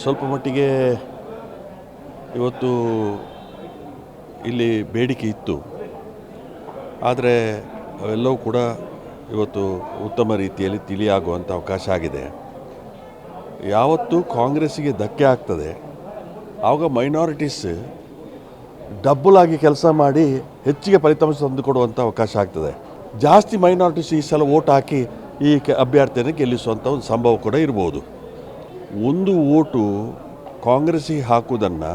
ಸ್ವಲ್ಪ ಮಟ್ಟಿಗೆ ಇವತ್ತು ಇಲ್ಲಿ ಬೇಡಿಕೆ ಇತ್ತು, ಆದರೆ ಅವೆಲ್ಲವೂ ಕೂಡ ಇವತ್ತು ಉತ್ತಮ ರೀತಿಯಲ್ಲಿ ತಿಳಿಯಾಗುವಂಥ ಅವಕಾಶ ಆಗಿದೆ. ಯಾವತ್ತು ಕಾಂಗ್ರೆಸ್ಸಿಗೆ ಧಕ್ಕೆ ಆಗ್ತದೆ ಆವಾಗ ಮೈನಾರಿಟೀಸ್ ಡಬ್ಬಲ್ ಆಗಿ ಕೆಲಸ ಮಾಡಿ ಹೆಚ್ಚಿಗೆ ಫಲಿತಾಂಶ ತಂದುಕೊಡುವಂಥ ಅವಕಾಶ ಆಗ್ತದೆ. ಜಾಸ್ತಿ ಮೈನಾರಿಟೀಸ್ ಈ ಸಲ ವೋಟ್ ಹಾಕಿ ಈ ಅಭ್ಯರ್ಥಿಯನ್ನು ಗೆಲ್ಲಿಸುವಂಥ ಒಂದು ಸಂಭವ ಕೂಡ ಇರ್ಬೋದು. ಒಂದು ವೋಟು ಕಾಂಗ್ರೆಸ್ಸಿಗೆ ಹಾಕುವುದನ್ನು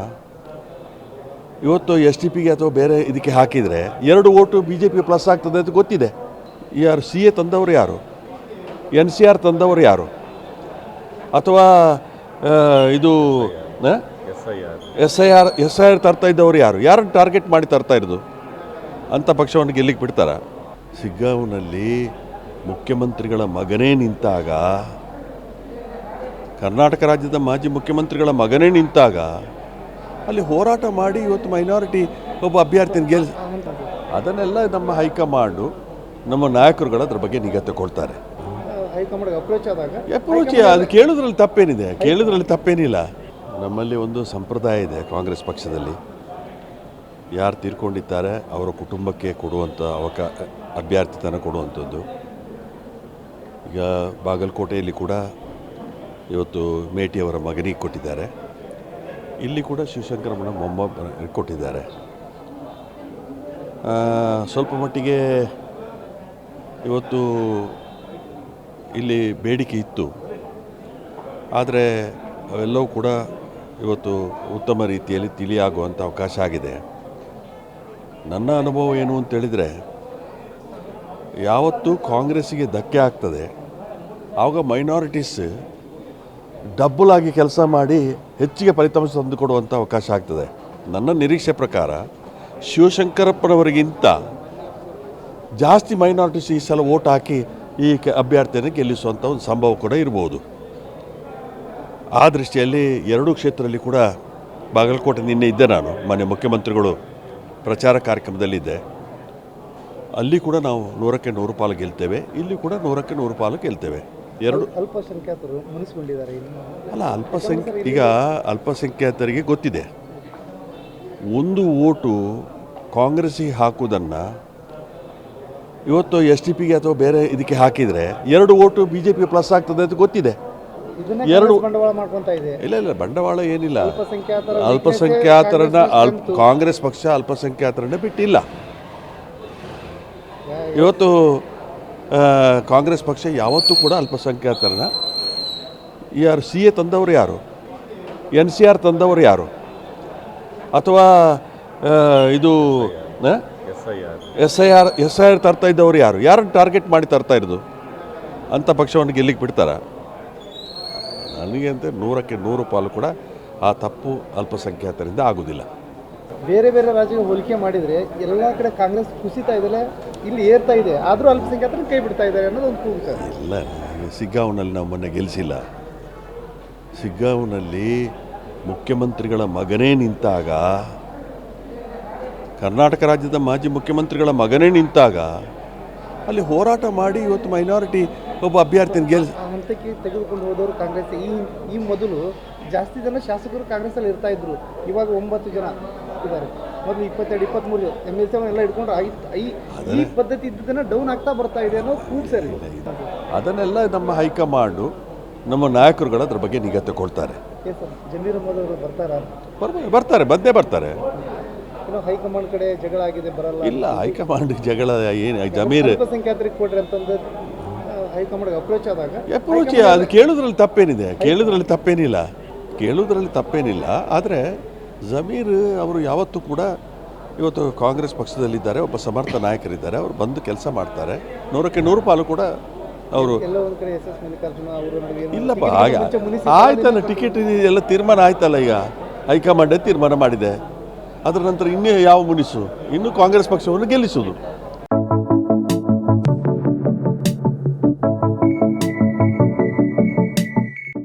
ಇವತ್ತು SDP ಅಥವಾ ಬೇರೆ ಇದಕ್ಕೆ ಹಾಕಿದರೆ 2 ವೋಟು BJP ಪ್ಲಸ್ ಆಗ್ತದೆ ಅಂತ ಗೊತ್ತಿದೆ. ಯಾರು CA ತಂದವರು ಯಾರು, NCR ತಂದವರು ಯಾರು, ಅಥವಾ ಇದು SIR ತರ್ತಾ ಇದ್ದವರು ಯಾರನ್ನು ಟಾರ್ಗೆಟ್ ಮಾಡಿ ತರ್ತಾ ಇರೋದು ಅಂಥ ಪಕ್ಷವನ್ನು ಗೆಲ್ಲಿಗೆ ಬಿಡ್ತಾರ? ಶಿಗ್ಗಾಂವ್ನಲ್ಲಿ ಮುಖ್ಯಮಂತ್ರಿಗಳ ಮಗನೇ ನಿಂತಾಗ, ಕರ್ನಾಟಕ ರಾಜ್ಯದ ಮಾಜಿ ಮುಖ್ಯಮಂತ್ರಿಗಳ ಮಗನೇ ನಿಂತಾಗ ಅಲ್ಲಿ ಹೋರಾಟ ಮಾಡಿ ಇವತ್ತು ಮೈನಾರಿಟಿ ಒಬ್ಬ ಅಭ್ಯರ್ಥಿನ ಅದನ್ನೆಲ್ಲ ನಮ್ಮ ಹೈಕಮಾಂಡು, ನಮ್ಮ ನಾಯಕರುಗಳು ಅದ್ರ ಬಗ್ಗೆ ನಿಗಾ ತಗೊಳ್ತಾರೆ. ಅಪ್ರೋಚ್ ಅದು ಕೇಳೋದ್ರಲ್ಲಿ ತಪ್ಪೇನಿಲ್ಲ. ನಮ್ಮಲ್ಲಿ ಒಂದು ಸಂಪ್ರದಾಯ ಇದೆ ಕಾಂಗ್ರೆಸ್ ಪಕ್ಷದಲ್ಲಿ, ಯಾರು ತೀರ್ಕೊಂಡಿದ್ದಾರೆ ಅವರ ಕುಟುಂಬಕ್ಕೆ ಕೊಡುವಂಥ ಅಭ್ಯರ್ಥಿತನ ಕೊಡುವಂಥದ್ದು. ಈಗ ಬಾಗಲಕೋಟೆಯಲ್ಲಿ ಕೂಡ ಇವತ್ತು ಮೇಟಿಯವರ ಮಗನಿಗೆ ಕೊಟ್ಟಿದ್ದಾರೆ, ಇಲ್ಲಿ ಕೂಡ ಶಿವಶಂಕರಮ್ಮನ ಮೊಮ್ಮಗ ಕೊಟ್ಟಿದ್ದಾರೆ. ಸ್ವಲ್ಪ ಮಟ್ಟಿಗೆ ಇವತ್ತು ಇಲ್ಲಿ ಬೇಡಿಕೆ ಇತ್ತು, ಆದರೆ ಅವೆಲ್ಲವೂ ಕೂಡ ಇವತ್ತು ಉತ್ತಮ ರೀತಿಯಲ್ಲಿ ತಿಳಿಯಾಗುವಂಥ ಅವಕಾಶ ಆಗಿದೆ. ನನ್ನ ಅನುಭವ ಏನು ಅಂತೇಳಿದರೆ, ಯಾವತ್ತು ಕಾಂಗ್ರೆಸ್ಸಿಗೆ ಧಕ್ಕೆ ಆಗ್ತದೆ ಆವಾಗ ಮೈನಾರಿಟೀಸ್ ಡಬ್ಬಲ್ ಆಗಿ ಕೆಲಸ ಮಾಡಿ ಹೆಚ್ಚಿಗೆ ಫಲಿತಾಂಶ ತಂದುಕೊಡುವಂಥ ಅವಕಾಶ ಆಗ್ತದೆ. ನನ್ನ ನಿರೀಕ್ಷೆ ಪ್ರಕಾರ ಶಿವಶಂಕರಪ್ಪನವರಿಗಿಂತ ಜಾಸ್ತಿ ಮೈನಾರಿಟೀಸ್ ಈ ಸಲ ವೋಟ್ ಹಾಕಿ ಈ ಅಭ್ಯರ್ಥಿಯನ್ನು ಗೆಲ್ಲಿಸುವಂಥ ಒಂದು ಸಂಭವ ಕೂಡ ಇರ್ಬೋದು. ಆ ದೃಷ್ಟಿಯಲ್ಲಿ 2 ಕ್ಷೇತ್ರದಲ್ಲಿ ಕೂಡ ಬಾಗಲಕೋಟೆ ನಿನ್ನೆ ಇದ್ದೆ ನಾನು, ಮಾನ್ಯ ಮುಖ್ಯಮಂತ್ರಿಗಳು ಪ್ರಚಾರ ಕಾರ್ಯಕ್ರಮದಲ್ಲಿದ್ದೆ. ಅಲ್ಲಿ ಕೂಡ ನಾವು 100ಕ್ಕೆ 100 ಪಾಲು ಗೆಲ್ತೇವೆ, ಇಲ್ಲಿ ಕೂಡ 100ಕ್ಕೆ 100 ಪಾಲು ಗೆಲ್ತೇವೆ. ಅಲ್ಪಸಂಖ್ಯಾತರು ಮುನಿಸಿಕೊಂಡಿದ್ದಾರೆ. ಅಲ್ಲ, ಈಗ ಅಲ್ಪಸಂಖ್ಯಾತರಿಗೆ ಗೊತ್ತಿದೆ, ಒಂದು ವೋಟು ಕಾಂಗ್ರೆಸ್ಸಿಗೆ ಹಾಕುವುದನ್ನು ಇವತ್ತು SDP ಅಥವಾ ಬೇರೆ ಇದಕ್ಕೆ ಹಾಕಿದರೆ 2 ವೋಟು BJP ಪ್ಲಸ್ ಆಗ್ತದೆ ಅಂತ ಗೊತ್ತಿದೆ. 2 ಬಂಡವಾಳ ಮಾಡ್ಕೊತಾ ಇದೆ. ಇಲ್ಲ, ಬಂಡವಾಳ ಏನಿಲ್ಲ. ಅಲ್ಪಸಂಖ್ಯಾತರನ್ನ ಕಾಂಗ್ರೆಸ್ ಪಕ್ಷ ಅಲ್ಪಸಂಖ್ಯಾತರನ್ನ ಬಿಟ್ಟಿಲ್ಲ. ಇವತ್ತು ಕಾಂಗ್ರೆಸ್ ಪಕ್ಷ ಯಾವತ್ತೂ ಕೂಡ ಅಲ್ಪಸಂಖ್ಯಾತರನ್ನ, ಯಾರು CA ತಂದವರು ಯಾರು, NCR ತಂದವರು ಯಾರು, ಅಥವಾ ಇದು SIR ತರ್ತಾ ಇದ್ದವರು ಯಾರನ್ನು ಟಾರ್ಗೆಟ್ ಮಾಡಿ ತರ್ತಾ ಇರೋದು ಅಂಥ ಪಕ್ಷವನ್ನು ಗೆಲ್ಲಿಗೆ ಬಿಡ್ತಾರ? ನನಗೆ ಅಂತ 100ಕ್ಕೆ 100 ಪಾಲು ಕೂಡ ಆ ತಪ್ಪು ಅಲ್ಪಸಂಖ್ಯಾತರಿಂದ ಆಗೋದಿಲ್ಲ. ಬೇರೆ ಬೇರೆ ರಾಜ್ಯಗಳು ಹೋಲಿಕೆ ಮಾಡಿದರೆ ಎಲ್ಲ ಕಡೆ ಕಾಂಗ್ರೆಸ್ ಕುಸಿತಾ ಇದ್ದಾರೆ, ಇಲ್ಲಿ ಏರ್ತಾ ಇದೆ, ಆದರೂ ಅಲ್ಪಸಂಖ್ಯಾತರನ್ನು ಕೈ ಬಿಡ್ತಾ ಇದ್ದಾರೆ ಅನ್ನೋದು ಒಂದು ಕೂಗು ಸರ್. ಇಲ್ಲ, ಶಿಗ್ಗಾಂವ್ನಲ್ಲಿ ನಾವು ಮೊನ್ನೆ ಗೆಲ್ಲಿಸಿಲ್ಲ. ಶಿಗ್ಗಾಂವ್ನಲ್ಲಿ ಮುಖ್ಯಮಂತ್ರಿಗಳ ಮಗನೇ ನಿಂತಾಗ, ಕರ್ನಾಟಕ ರಾಜ್ಯದ ಮಾಜಿ ಮುಖ್ಯಮಂತ್ರಿಗಳ ಮಗನೇ ನಿಂತಾಗ ಅಲ್ಲಿ ಹೋರಾಟ ಮಾಡಿ ಇವತ್ತು ಮೈನಾರಿಟಿ ಒಬ್ಬ ಅಭ್ಯರ್ಥಿನ ಹಂತಕ್ಕೆ ತೆಗೆದುಕೊಂಡು ಹೋದವರು ಕಾಂಗ್ರೆಸ್. ಈ ಮೊದಲು ಜಾಸ್ತಿ ಜನ ಶಾಸಕರು ಕಾಂಗ್ರೆಸ್ಸಲ್ಲಿ ಇರ್ತಾ ಇದ್ರು, ಇವಾಗ 9 ಜನ ಇದ್ದಾರೆ. ಮೊದಲು 22, 23 MLC ಎಲ್ಲ ಇಟ್ಕೊಂಡು ಈ ಪದ್ಧತಿ ಇದ್ದದನ್ನ ಡೌನ್ ಆಗ್ತಾ ಬರ್ತಾ ಇದೆ ಅನ್ನೋ ಕೂಗು ಸರಿ. ಅದನ್ನೆಲ್ಲ ನಮ್ಮ ಹೈಕಮಾಂಡು, ನಮ್ಮ ನಾಯಕರುಗಳು ಅದ್ರ ಬಗ್ಗೆ ನಿಗಾ ತಗೊಳ್ತಾರೆ. ಜಮೀರ್ ಅಹ್ಮದ್ ಅವರು ಬಂದೇ ಬರ್ತಾರೆ. ಹೈಕಮಾಂಡ್ ಕಡೆ ಜಗಳ ಆಗಿದೆ, ಬರಲ್ಲ. ಇಲ್ಲ, ಹೈಕಮಾಂಡ್ ಜಗಳ ಏನು, ಜಮೀರ್ ಅಲ್ಪಸಂಖ್ಯಾತರಿಗೆ ಕೊಡ್ರಿ ಅಂತಂದು ಹೈಕಮಾಂಡ್ಗೆ ಅಪ್ರೋಚ್ ಅದು ಕೇಳೋದ್ರಲ್ಲಿ ತಪ್ಪೇನಿಲ್ಲ. ಆದರೆ ಜಮೀರ್ ಅವರು ಯಾವತ್ತೂ ಕೂಡ ಇವತ್ತು ಕಾಂಗ್ರೆಸ್ ಪಕ್ಷದಲ್ಲಿದ್ದಾರೆ, ಒಬ್ಬ ಸಮರ್ಥ ನಾಯಕರಿದ್ದಾರೆ, ಅವರು ಬಂದು ಕೆಲಸ ಮಾಡ್ತಾರೆ. 100ಕ್ಕೆ 100 ಪಾಲು ಕೂಡ ಅವರು. ಇಲ್ಲಪ್ಪ, ಆಯ್ತಲ್ಲ, ಟಿಕೆಟ್ ಎಲ್ಲ ತೀರ್ಮಾನ ಆಯ್ತಲ್ಲ, ಈಗ ಹೈಕಮಾಂಡೇ ತೀರ್ಮಾನ ಮಾಡಿದೆ. ಅದರ ನಂತರ ಇನ್ನೂ ಯಾವ ಮುನಿಸು, ಇನ್ನೂ ಕಾಂಗ್ರೆಸ್ ಪಕ್ಷವನ್ನು ಗೆಲ್ಲಿಸೋದು.